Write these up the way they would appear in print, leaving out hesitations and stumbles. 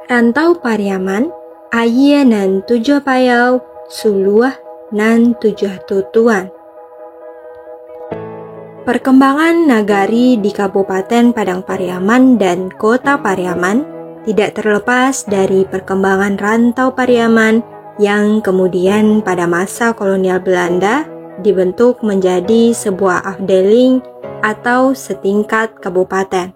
Rantau Pariaman, Ayia nan tujuh payau, suluah nan tujuh tutuan. Perkembangan nagari di Kabupaten Padang Pariaman dan Kota Pariaman tidak terlepas dari perkembangan Rantau Pariaman yang kemudian pada masa kolonial Belanda dibentuk menjadi sebuah afdeling atau setingkat kabupaten.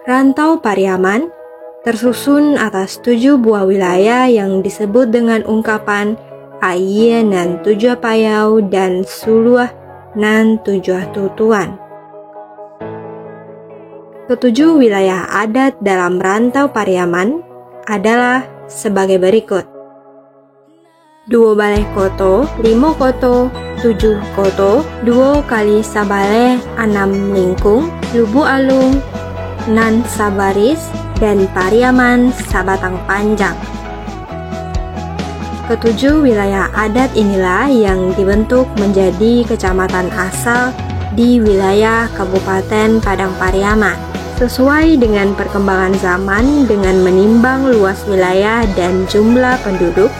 Rantau Pariaman tersusun atas 7 buah wilayah yang disebut dengan ungkapan Ayia nan tujuh payau dan Suluah nan tujuh tutuan. Ketujuh wilayah adat dalam Rantau Pariaman adalah sebagai berikut: Duo Baleh Koto, Limo Koto, 7 Koto, Duo Kali Sabale, 6 Lingkung, Lubu Alung, Nan Sabaris, dan Pariaman Sabatang Panjang. Ketujuh wilayah adat inilah yang dibentuk menjadi kecamatan asal di wilayah Kabupaten Padang Pariaman. Sesuai dengan perkembangan zaman dengan menimbang luas wilayah dan jumlah penduduk,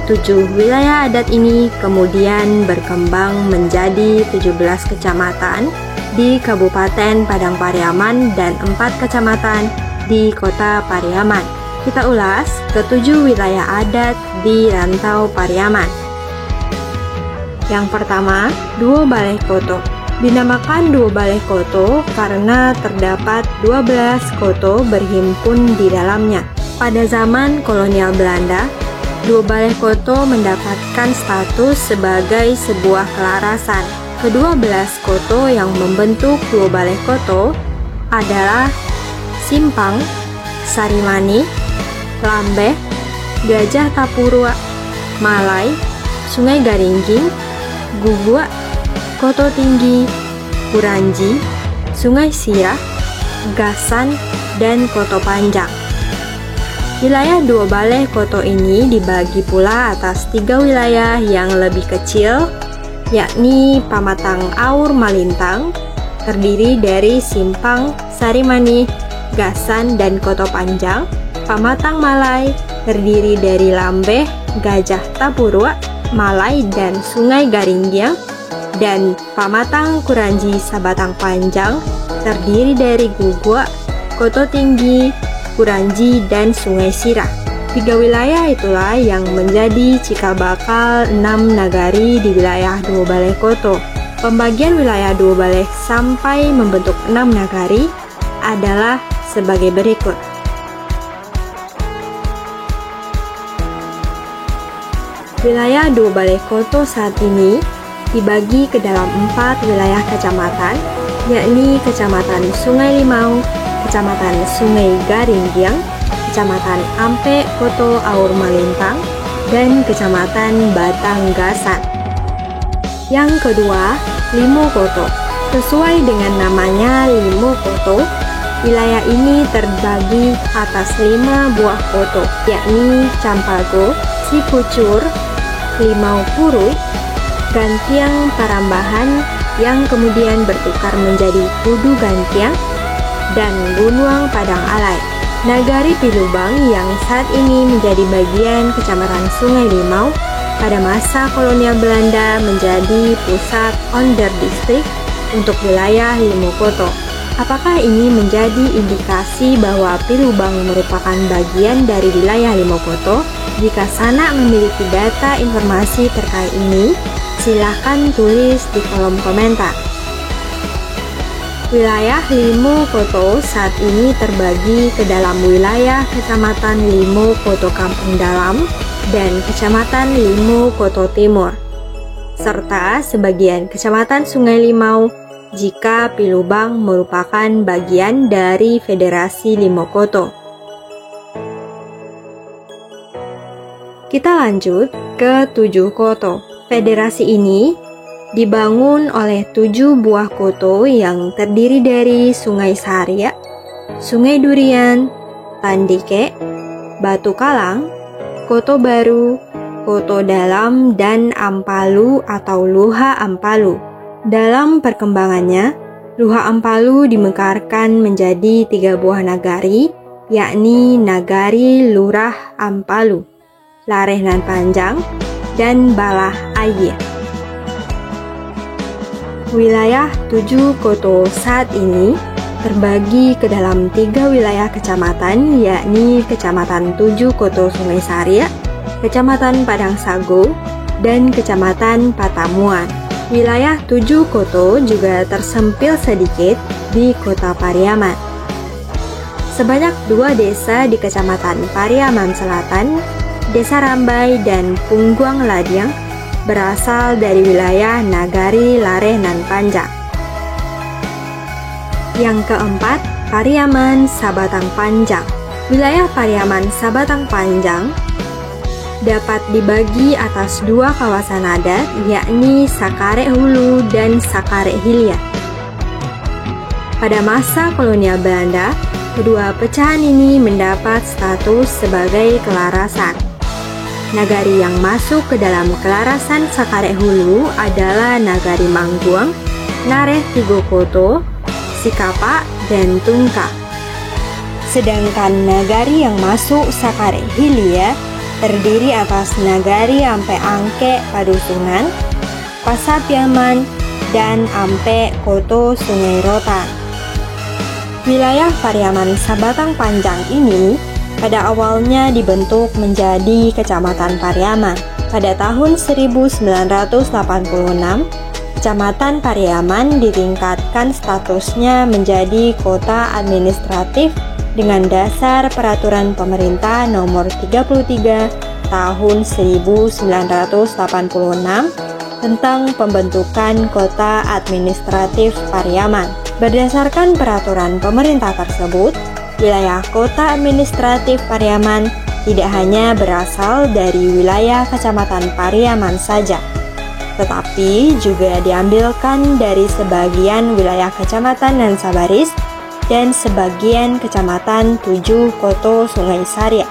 7 wilayah adat ini kemudian berkembang menjadi 17 kecamatan di Kabupaten Padang Pariaman dan 4 kecamatan di Kota Pariaman. Kita ulas ketujuh wilayah adat di Rantau Pariaman. Yang pertama, Duo Baleh Koto. Dinamakan Duo Baleh Koto karena terdapat 12 koto berhimpun di dalamnya. Pada zaman kolonial Belanda, Duo Baleh Koto mendapatkan status sebagai sebuah kelarasan. Kedua belas koto yang membentuk Duo Baleh Koto adalah Simpang, Sarimani, Lambeh, Gajah Tapurua, Malai, Sungai Garingging, Gugua, Koto Tinggi, Kuranji, Sungai Sirah, Gasan, dan Koto Panjang. Wilayah Duo Baleh Koto ini dibagi pula atas 3 wilayah yang lebih kecil, yakni Pamatang Aur Malintang, terdiri dari Simpang, Sarimani, Gasan, dan Koto Panjang. Pamatang Malai, terdiri dari Lambeh, Gajah Tapurua, Malai, dan Sungai Garingging. Dan Pamatang Kuranji Sabatang Panjang, terdiri dari Gugua, Koto Tinggi, Kuranji, dan Sungai Sirah. 3 wilayah itulah yang menjadi cikal bakal 6 nagari di wilayah Duo Baleh Koto. Pembagian wilayah Duo Baleh sampai membentuk 6 nagari adalah sebagai berikut. Wilayah Duo Baleh Koto saat ini dibagi ke dalam 4 wilayah kecamatan, yakni Kecamatan Sungai Limau, Kecamatan Sungai Garingging, Kecamatan Ampe Koto Aur Malintang, dan Kecamatan Batang Gasan. Yang kedua, Limo Koto. Sesuai dengan namanya Limo Koto, wilayah ini terbagi atas 5 buah koto, yakni Campago, Cipucur, Limau Purui, Gantiang Parambahan yang kemudian bertukar menjadi Kudu Gantiang, dan Bunuang Padang Alai. Nagari Pilubang yang saat ini menjadi bagian Kecamatan Sungai Limau pada masa kolonial Belanda menjadi pusat Onderdistrik untuk wilayah Limo Koto. Apakah ini menjadi indikasi bahwa Pilubang merupakan bagian dari wilayah Limo Koto? Jika Sanak memiliki data informasi terkait ini, Silahkan tulis di kolom komentar. Wilayah Limo Koto saat ini terbagi ke dalam wilayah Kecamatan Limo Koto Kampung Dalam dan Kecamatan Limo Koto Timur, serta sebagian Kecamatan Sungai Limau jika Pilubang merupakan bagian dari Federasi Limo Koto. Kita lanjut ke 7 koto. Federasi ini dibangun oleh 7 buah koto yang terdiri dari Sungai Saria, Sungai Durian, Tandike, Batu Kalang, Koto Baru, Koto Dalam, dan Ampalu atau Luha Ampalu. Dalam perkembangannya, Luha Ampalu dimekarkan menjadi 3 buah nagari, yakni Nagari Lurah Ampalu, Lareh Nan Panjang, dan Balah Air. Wilayah 7 koto saat ini terbagi ke dalam 3 wilayah kecamatan, yakni Kecamatan 7 Koto Sungai Saria, Kecamatan Padang Sago, dan Kecamatan Patamuan. Wilayah 7 koto juga tersempil sedikit di Kota Pariaman. Sebanyak 2 desa di Kecamatan Pariaman Selatan, Desa Rambai dan Pungguang Ladiang, berasal dari wilayah Nagari Lareh Nan Panjang. Yang keempat, Pariaman Sabatang Panjang. Wilayah Pariaman Sabatang Panjang dapat dibagi atas 2 kawasan adat, yakni Sakarek Hulu dan Sakarek Hilir. Pada masa kolonial Belanda, kedua pecahan ini mendapat status sebagai kelarasan. Nagari yang masuk ke dalam kelarasan Sakarek Hulu adalah Nagari Mangguang, Nareh Tigo Koto, Sikapa, dan Tungka. Sedangkan nagari yang masuk Sakarek Hilir terdiri atas Nagari Ampe Angke Padusunan, Pasapiaman, dan Ampe Koto Sungai Rotan. Wilayah Pariaman Sabatang Panjang ini pada awalnya dibentuk menjadi Kecamatan Pariaman. Pada tahun 1986, Kecamatan Pariaman ditingkatkan statusnya menjadi kota administratif dengan dasar Peraturan Pemerintah Nomor 33 Tahun 1986 tentang pembentukan Kota Administratif Pariaman. Berdasarkan peraturan pemerintah tersebut, wilayah Kota Administratif Pariaman tidak hanya berasal dari wilayah Kecamatan Pariaman saja, tetapi juga diambilkan dari sebagian wilayah Kecamatan Nansabaris dan sebagian Kecamatan 7 Koto Sungai Saria.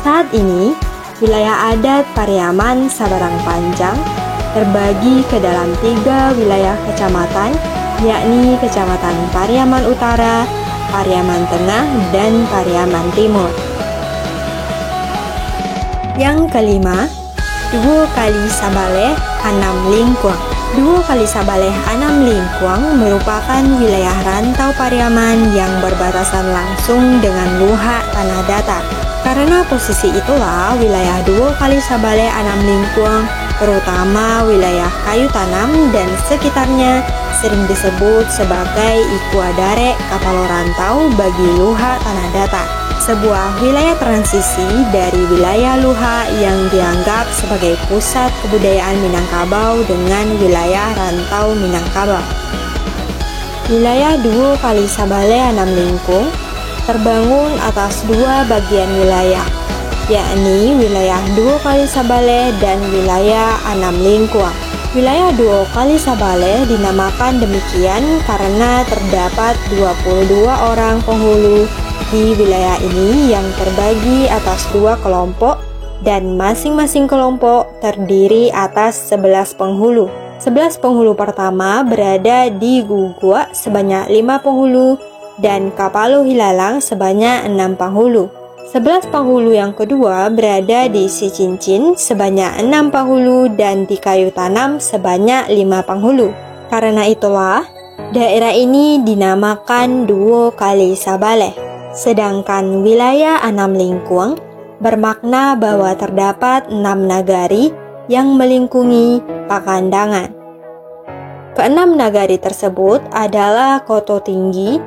Saat ini, wilayah adat Pariaman Sabatang Panjang terbagi ke dalam 3 wilayah kecamatan, yakni Kecamatan Pariaman Utara, Pariaman Tengah, dan Pariaman Timur. Yang kelima, Duo Kali Sabaleh Anam Lingkuang. Duo Kali Sabaleh Anam Lingkuang merupakan wilayah rantau Pariaman yang berbatasan langsung dengan Luha Tanah Datar. Karena posisi itulah wilayah Duo Kali Sabaleh Anam Lingkuang, terutama wilayah Kayu Tanam dan sekitarnya, sering disebut sebagai Ikuadare kapal rantau bagi Luha Tanah Datar, sebuah wilayah transisi dari wilayah Luha yang dianggap sebagai pusat kebudayaan Minangkabau dengan wilayah rantau Minangkabau. Wilayah Duo Kali Sabaleh Anam Lingkuang terbangun atas 2 bagian wilayah, yakni wilayah Duo Kali Sabaleh dan wilayah Anam Lingkuang. Wilayah Duo Kali Sabaleh dinamakan demikian karena terdapat 22 orang penghulu di wilayah ini yang terbagi atas 2 kelompok dan masing-masing kelompok terdiri atas 11 penghulu. 11 penghulu pertama berada di Gugua sebanyak 5 penghulu dan Kapalu Hilalang sebanyak 6 penghulu. 11 penghulu yang kedua berada di Sicincin sebanyak 6 penghulu dan di Kayu Tanam sebanyak 5 penghulu. Karena itulah, daerah ini dinamakan Duo Kali Sabaleh. Sedangkan wilayah Anam Lingkuang bermakna bahwa terdapat 6 nagari yang melingkungi Pakandangan. Keenam nagari tersebut adalah Koto Tinggi,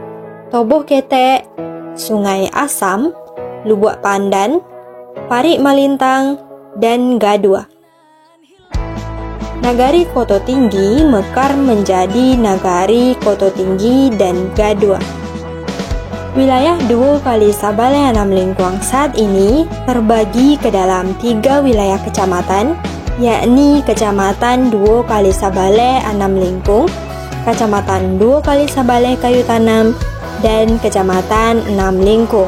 Toboh Ketek, Sungai Asam, Lubuk Pandan, Parik Malintang, dan Gadua. Nagari Koto Tinggi mekar menjadi Nagari Koto Tinggi dan Gadua. Wilayah Duo Kali Sabale Anam Lingkuang saat ini terbagi ke dalam 3 wilayah kecamatan, yakni Kecamatan Duo Kali Sabale Anam Lingkung, Kecamatan Duo Kali Sabale Kayu Tanam, dan Kecamatan Enam Lingkung.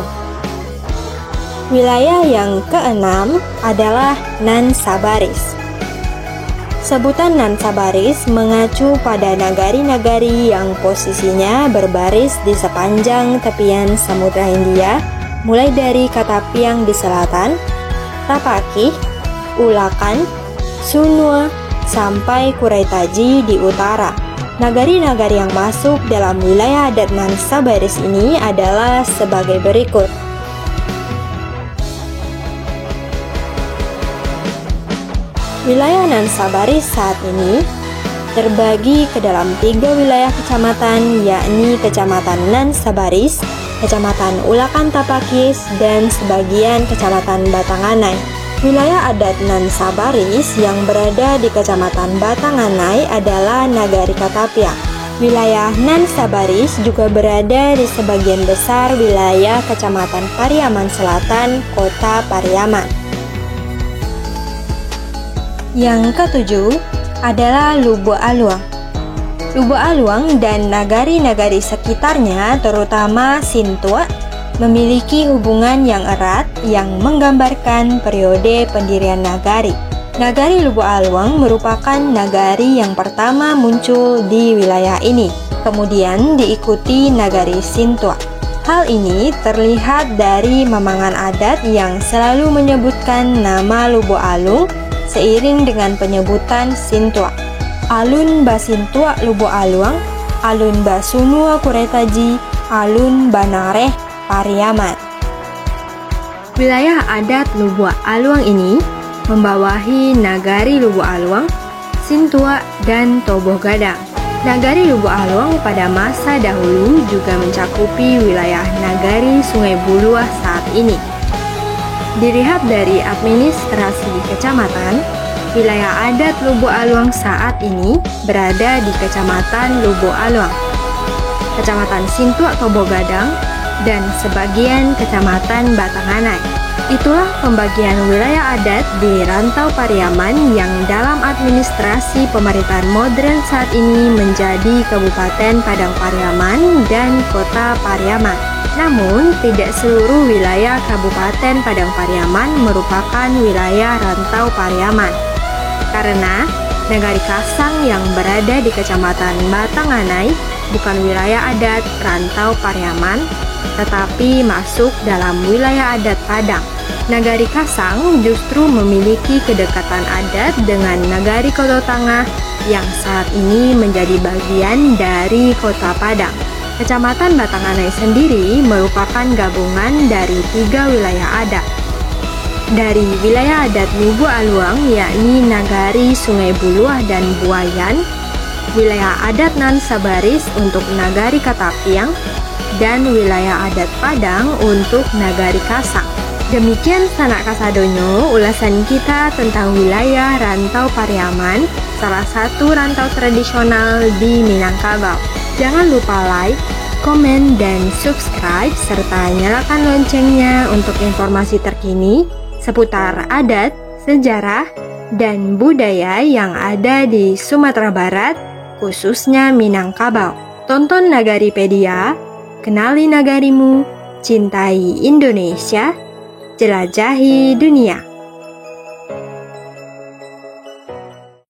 Wilayah yang keenam adalah Nan Sabaris. Sebutan Nan Sabaris mengacu pada nagari-nagari yang posisinya berbaris di sepanjang tepian Samudra Hindia, mulai dari Katapiang di selatan, Tapakih, Ulakan, Sunua, sampai Kuraitaji di utara. Nagari-nagari yang masuk dalam wilayah adat Nan Sabaris ini adalah sebagai berikut. Wilayah Nan Sabaris saat ini terbagi ke dalam 3 wilayah kecamatan, yakni Kecamatan Nan Sabaris, Kecamatan Ulakan Tapakis, dan sebagian Kecamatan Batanganai. Wilayah adat Nan Sabaris yang berada di Kecamatan Batanganai adalah Nagari Katapiang. Wilayah Nan Sabaris juga berada di sebagian besar wilayah Kecamatan Pariaman Selatan, Kota Pariaman. Yang ketujuh adalah Lubuk Aluang. Lubuk Aluang dan nagari-nagari sekitarnya, terutama Sintua, memiliki hubungan yang erat yang menggambarkan periode pendirian nagari. Nagari Lubuk Aluang merupakan nagari yang pertama muncul di wilayah ini, kemudian diikuti nagari Sintua. Hal ini terlihat dari mamangan adat yang selalu menyebutkan nama Lubuk Alung seiring dengan penyebutan Sintua. Alun ba Sintua Lubuk Aluang, Alun ba Sunua Kuraitaji, Alun ba Nareh Pariaman. Wilayah adat Lubuk Aluang ini membawahi nagari Lubuk Aluang, Sintua, dan Toboh Gadang. Nagari Lubuk Aluang pada masa dahulu juga mencakupi wilayah nagari Sungai Buluah saat ini. Dilihat dari administrasi kecamatan, wilayah adat Lubuk Aluang saat ini berada di Kecamatan Lubuk Aluang, Kecamatan Sintua Toboh Gadang, dan sebagian Kecamatan Batanganai. Itulah pembagian wilayah adat di Rantau Pariaman yang dalam administrasi pemerintahan modern saat ini menjadi Kabupaten Padang Pariaman dan Kota Pariaman. Namun, tidak seluruh wilayah Kabupaten Padang Pariaman merupakan wilayah Rantau Pariaman, karena Nagari Kasang yang berada di Kecamatan Batanganai bukan wilayah adat Rantau Pariaman, tetapi masuk dalam wilayah adat Padang. Nagari Kasang justru memiliki kedekatan adat dengan Nagari Koto Tangah yang saat ini menjadi bagian dari Kota Padang. Kecamatan Batanganai sendiri merupakan gabungan dari 3 wilayah adat. Dari wilayah adat Lubuk Aluang, yakni Nagari Sungai Buluah dan Buayan, wilayah adat Nan Sabaris untuk Nagari Katapiang, dan wilayah adat Padang untuk Nagari Kasang. Demikian sanak kasadonyo ulasan kita tentang wilayah Rantau Pariaman, salah satu rantau tradisional di Minangkabau. Jangan lupa like, komen, dan subscribe, serta nyalakan loncengnya untuk informasi terkini seputar adat, sejarah, dan budaya yang ada di Sumatera Barat, khususnya Minangkabau. Tonton Nagaripedia, kenali nagarimu, cintai Indonesia, jelajahi dunia.